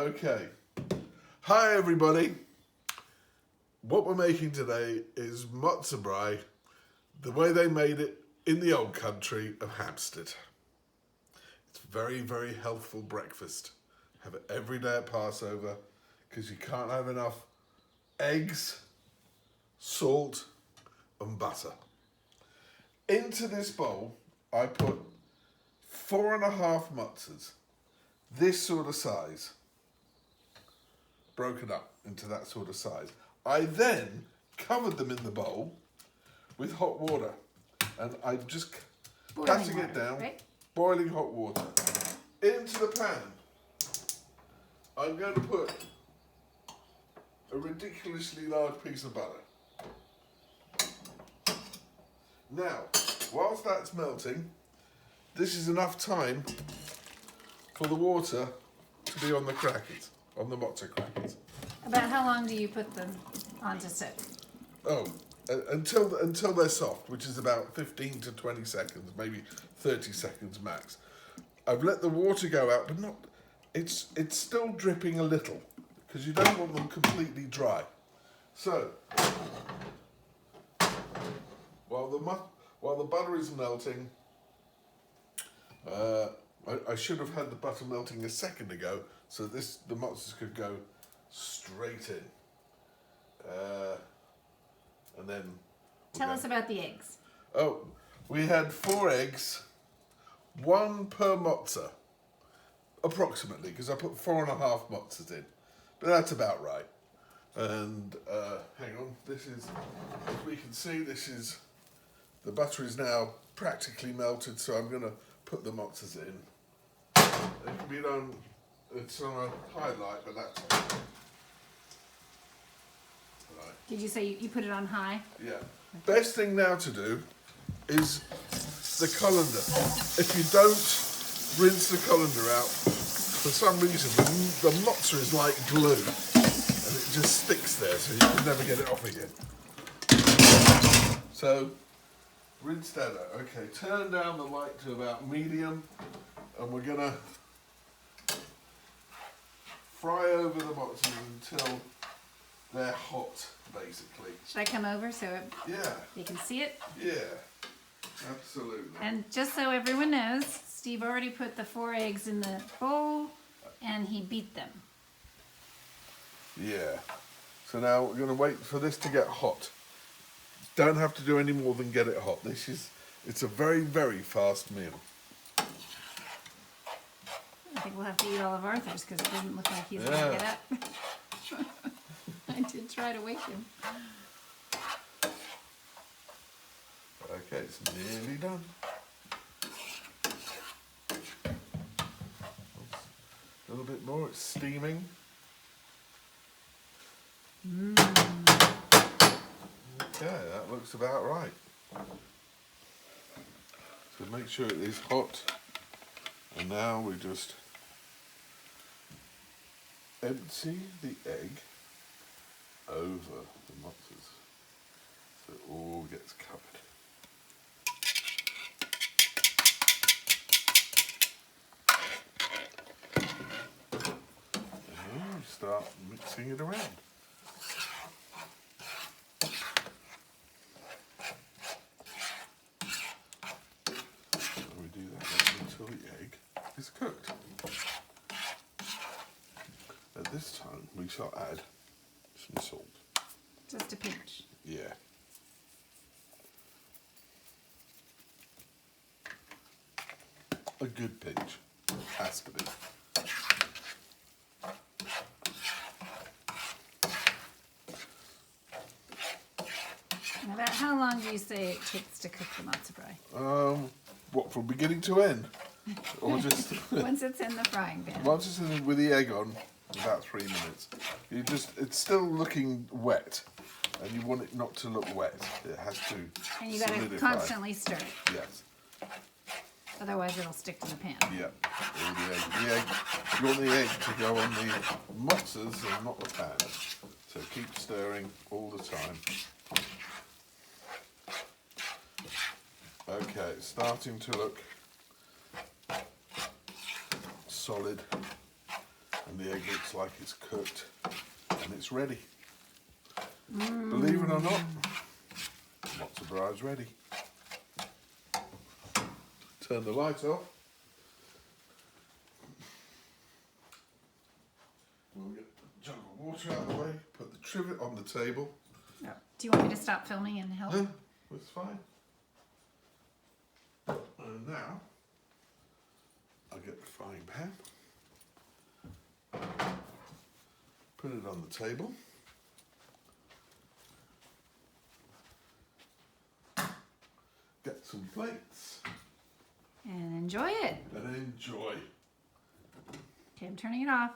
Okay. Hi everybody. What we're making today is Matzahbrai, the way they made it in the old country of Hampstead. It's very, very healthful breakfast. Have it every day at Passover because you can't have enough eggs, salt and butter. Into this bowl I put 4.5 matzahs, this sort of size, broken up into that sort of size. I then covered them in the bowl with hot water, and I'm just patting it down, right? Boiling hot water. Into the pan, I'm going to put a ridiculously large piece of butter. Now, whilst that's melting, this is enough time for the water to be on the crackers, on the matzah crackers. About how long do you put them on to soak? Oh, until they're soft, which is about 15 to 20 seconds, maybe 30 seconds max. I've let the water go out, but not. It's still dripping a little because you don't want them completely dry. So while the butter is melting, I should have had the butter melting a second ago, so the matzahs could go straight in. And then tell us about the eggs. Oh, we had 4 eggs, 1 per matzah, approximately, because I put 4.5 matzahs in, but that's about right. And hang on, this is, as we can see, the butter is now practically melted, so I'm going to put the matzahs in. It can be done, it's on a highlight, but that's right. Did you say you put it on high? Yeah. Best thing now to do is the colander. If you don't rinse the colander out, for some reason the matzah is like glue and it just sticks there, so you can never get it off again. So rinse that out. Okay, turn down the light to about medium, and we're gonna fry over the matzah until they're hot, basically. Should I come over so yeah, you can see it? Yeah, absolutely. And just so everyone knows, Steve already put the 4 eggs in the bowl and he beat them. Yeah. So now we're going to wait for this to get hot. Don't have to do any more than get it hot. It's a very, very fast meal. I think we'll have to eat all of Arthur's because it doesn't look like he's going to get up. I did try to wake him. Okay, it's nearly done. A little bit more, it's steaming. Okay, that looks about right. So make sure it is hot. And now we just empty the egg over the matzahs so it all gets covered. And then we start mixing it around. And we do that until the egg is cooked. At this time we shall add some salt. Just a pinch. Yeah. A good pinch. Has to be. And about how long do you say it takes to cook the matzahbrai? What, from beginning to end? Or just Once it's in the frying pan. once it's in with the egg on, about 3 minutes. It's still looking wet, and you want it not to look wet. It has to And you got to solidify. constantly stir it. Yes. Otherwise it'll stick to the pan. Yeah. Or the egg. You want the egg to go on the matzahs and not the pan. So keep stirring all the time. Okay, it's starting to look solid. And the egg looks like it's cooked and it's ready. Believe it or not, Matzahbrai is ready. Turn the light off. We'll get the jug of water out of the way, put the trivet on the table. Oh, do you want me to stop filming and help? No, that's fine. And now, I'll get the frying pan, put it on the table. Get some plates. And enjoy it. And enjoy. Okay, I'm turning it off.